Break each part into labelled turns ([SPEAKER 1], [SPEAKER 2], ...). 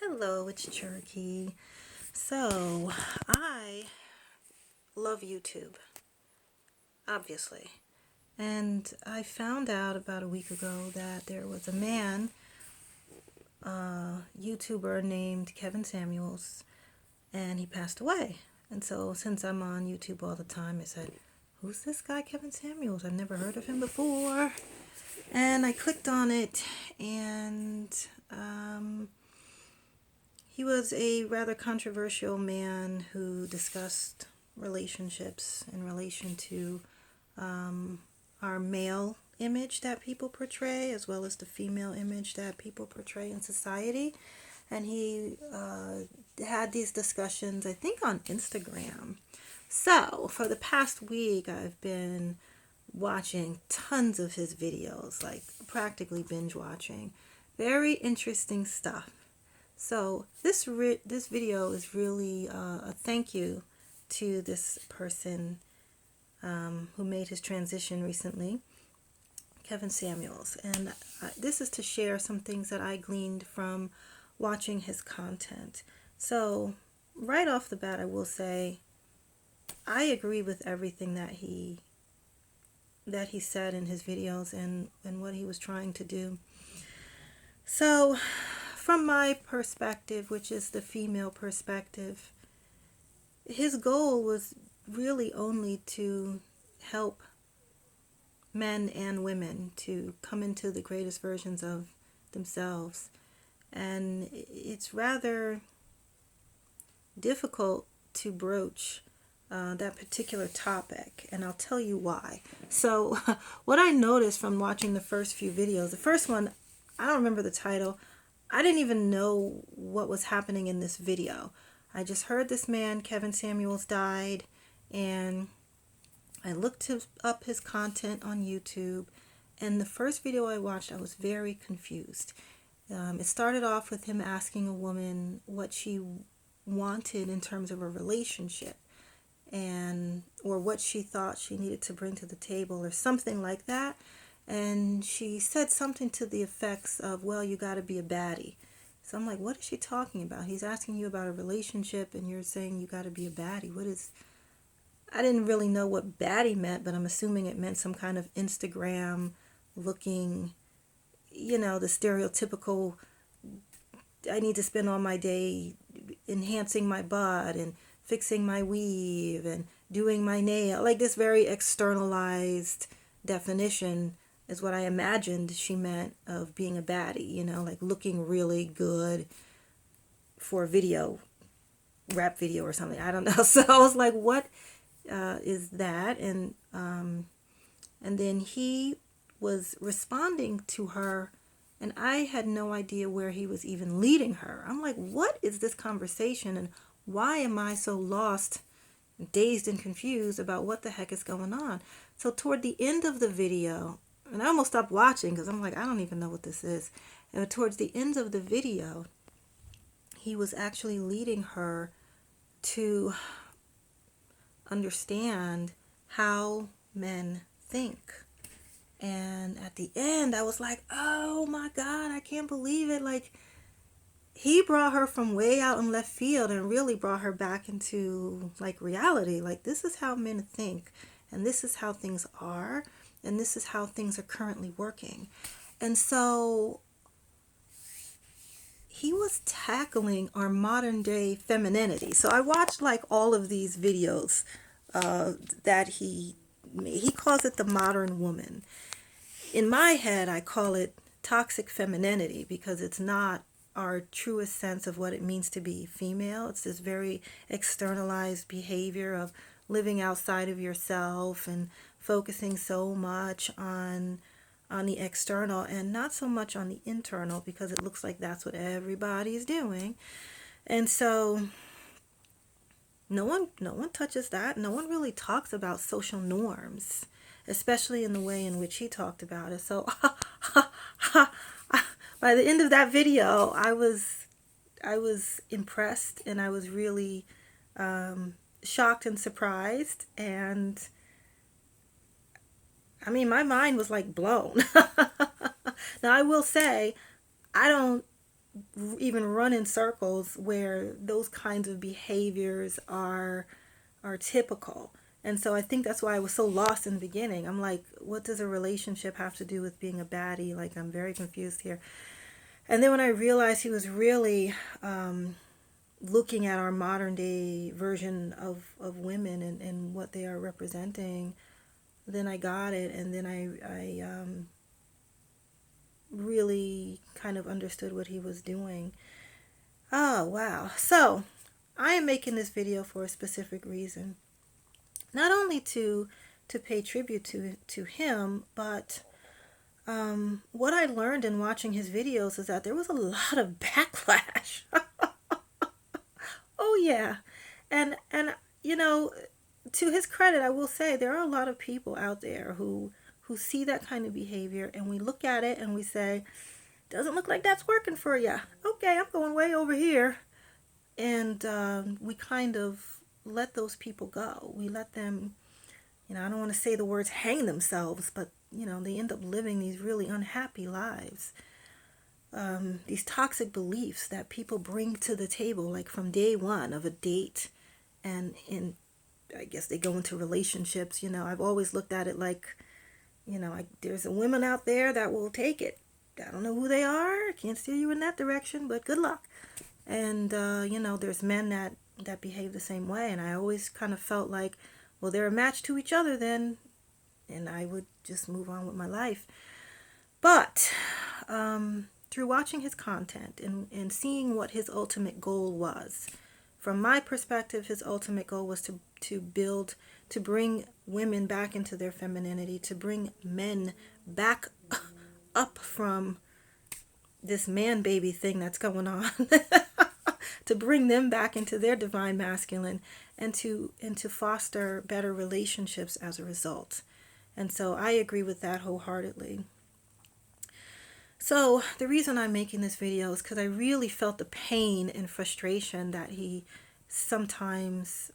[SPEAKER 1] Hello, it's Cherokee. So, I love YouTube, obviously. And I found out about a week ago that there was a man, YouTuber named Kevin Samuels, and he passed away. And so, since I'm on YouTube all the time, I said, who's this guy, Kevin Samuels? I've never heard of him before. And I clicked on it, and he was a rather controversial man who discussed relationships in relation to our male image that people portray, as well as the female image that people portray in society. And he had these discussions, I think, on Instagram. So, for the past week, I've been watching tons of his videos, like practically binge watching. Very interesting stuff. So this video is really a thank you to this person who made his transition recently, Kevin Samuels. And this is to share some things that I gleaned from watching his content. So right off the bat, I will say I agree with everything that he said in his videos and what he was trying to do. So from my perspective, which is the female perspective, his goal was really only to help men and women to come into the greatest versions of themselves. And it's rather difficult to broach that particular topic, and I'll tell you why. So what I noticed from watching the first few videos, the first one, I don't remember the title. I didn't even know what was happening in this video. I just heard this man, Kevin Samuels, died, and I looked up his content on YouTube, and the first video I watched, I was very confused. It started off with him asking a woman what she wanted in terms of a relationship, or what she thought she needed to bring to the table, or something like that. And she said something to the effects of, well, you got to be a baddie. So I'm like, what is she talking about? He's asking you about a relationship and you're saying you got to be a baddie. I didn't really know what baddie meant, but I'm assuming it meant some kind of Instagram looking, the stereotypical, I need to spend all my day enhancing my butt and fixing my weave and doing my nail. Like this very externalized definition is what I imagined she meant of being a baddie, like looking really good for a video, rap video or something. I don't know. So I was like, what is that? And then he was responding to her, and I had no idea where he was even leading her. I'm like, what is this conversation, and why am I so lost, dazed and confused about what the heck is going on? So toward the end of the video, and I almost stopped watching because I'm like, I don't even know what this is. And towards the end of the video, he was actually leading her to understand how men think. And at the end, I was like, oh my God, I can't believe it. Like, he brought her from way out in left field and really brought her back into like reality. Like, this is how men think, and this is how things are, and this is how things are currently working. And so he was tackling our modern day femininity. So I watched like all of these videos that he calls it the modern woman. In my head, I call it toxic femininity because it's not our truest sense of what it means to be female. It's this very externalized behavior of living outside of yourself and focusing so much on the external and not so much on the internal, because it looks like that's what everybody's doing. And so no one touches that. No one really talks about social norms, especially in the way in which he talked about it. So by the end of that video, I was impressed, and I was really shocked and surprised, and I mean, my mind was like blown. Now I will say, I don't even run in circles where those kinds of behaviors are typical. And so I think that's why I was so lost in the beginning. I'm like, what does a relationship have to do with being a baddie? Like, I'm very confused here. And then when I realized he was really looking at our modern day version of women and what they are representing, then I got it. And then I really kind of understood what he was doing. Oh, wow. So I am making this video for a specific reason. Not only to pay tribute to him, but what I learned in watching his videos is that there was a lot of backlash. Oh yeah, and you know, to his credit, I will say there are a lot of people out there who see that kind of behavior, and we look at it and we say, doesn't look like that's working for you. Okay, I'm going way over here, and we kind of let those people go. We let them, I don't want to say the words hang themselves, but they end up living these really unhappy lives. These toxic beliefs that people bring to the table, like from day one of a date, and I guess they go into relationships. I've always looked at it like, there's a woman out there that will take it. I don't know who they are. Can't steer you in that direction, but good luck. And there's men that behave the same way, and I always kind of felt like, well, they're a match to each other then, and I would just move on with my life. But through watching his content and seeing what his ultimate goal was, from my perspective, his ultimate goal was to bring women back into their femininity, to bring men back up from this man baby thing that's going on, to bring them back into their divine masculine, and to foster better relationships as a result. And so I agree with that wholeheartedly. So the reason I'm making this video is because I really felt the pain and frustration that he sometimes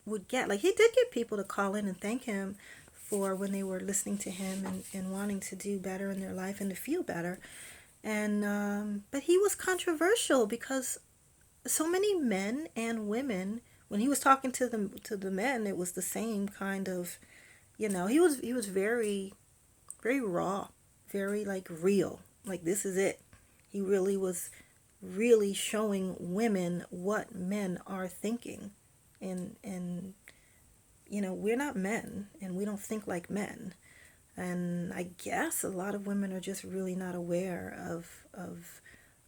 [SPEAKER 1] would get. Like, he did get people to call in and thank him for when they were listening to him and wanting to do better in their life and to feel better. And but he was controversial because so many men and women, when he was talking to the men, it was the same kind of, he was very, very raw, very like real, like this is it. He really was really showing women what men are thinking, and we're not men and we don't think like men. And I guess a lot of women are just really not aware of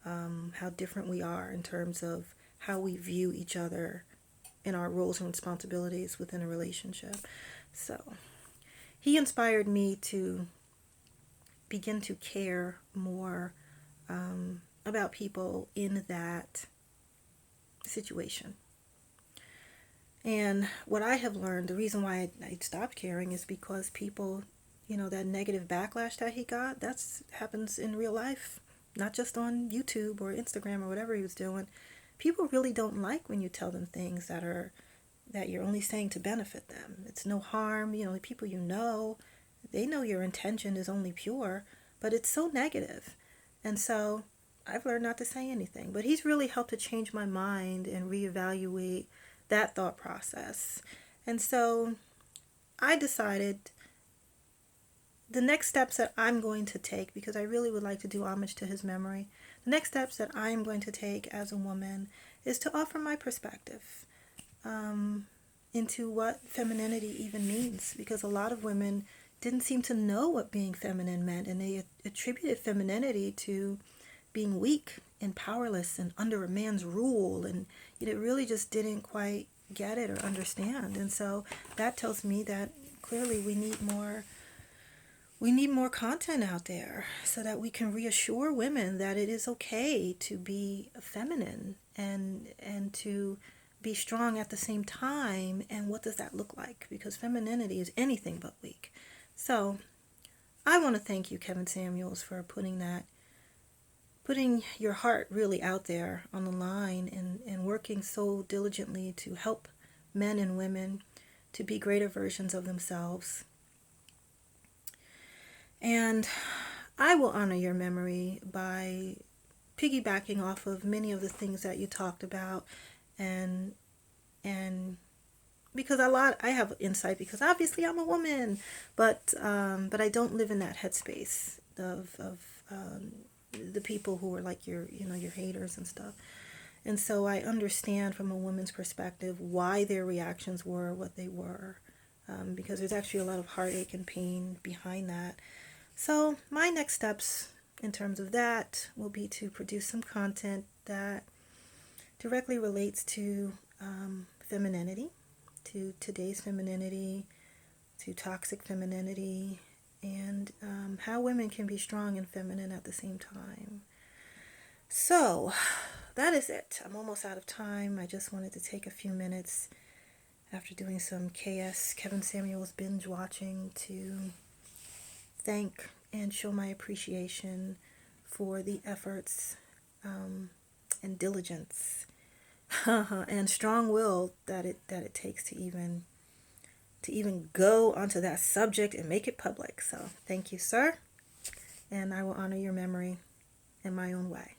[SPEAKER 1] how different we are in terms of how we view each other in our roles and responsibilities within a relationship. So he inspired me to begin to care more about people in that situation. And what I have learned, the reason why I stopped caring is because people, that negative backlash that he got, happens in real life, not just on YouTube or Instagram or whatever he was doing. People really don't like when you tell them things that you're only saying to benefit them. It's no harm. The people they know your intention is only pure, but it's so negative. And so I've learned not to say anything. But he's really helped to change my mind and reevaluate that thought process. And so I decided the next steps that I'm going to take, because I really would like to do homage to his memory, the next steps that I am going to take as a woman is to offer my perspective into what femininity even means, because a lot of women didn't seem to know what being feminine meant, and they attributed femininity to being weak and powerless and under a man's rule, and it really just didn't quite get it or understand. And so that tells me that clearly we need more content out there so that we can reassure women that it is okay to be feminine and to be strong at the same time. And what does that look like? Because femininity is anything but weak. So I want to thank you, Kevin Samuels, for putting your heart really out there on the line and working so diligently to help men and women to be greater versions of themselves. And I will honor your memory by piggybacking off of many of the things that you talked about, and and because I have insight because obviously I'm a woman, but I don't live in that headspace of the people who are like your haters and stuff. And so I understand from a woman's perspective why their reactions were what they were, because there's actually a lot of heartache and pain behind that. So my next steps in terms of that will be to produce some content that directly relates to femininity, to today's femininity, to toxic femininity, and how women can be strong and feminine at the same time. So that is it. I'm almost out of time. I just wanted to take a few minutes after doing some Kevin Samuels binge watching to thank and show my appreciation for the efforts and diligence and strong will that it takes to even go onto that subject and make it public. So thank you, sir, and I will honor your memory in my own way.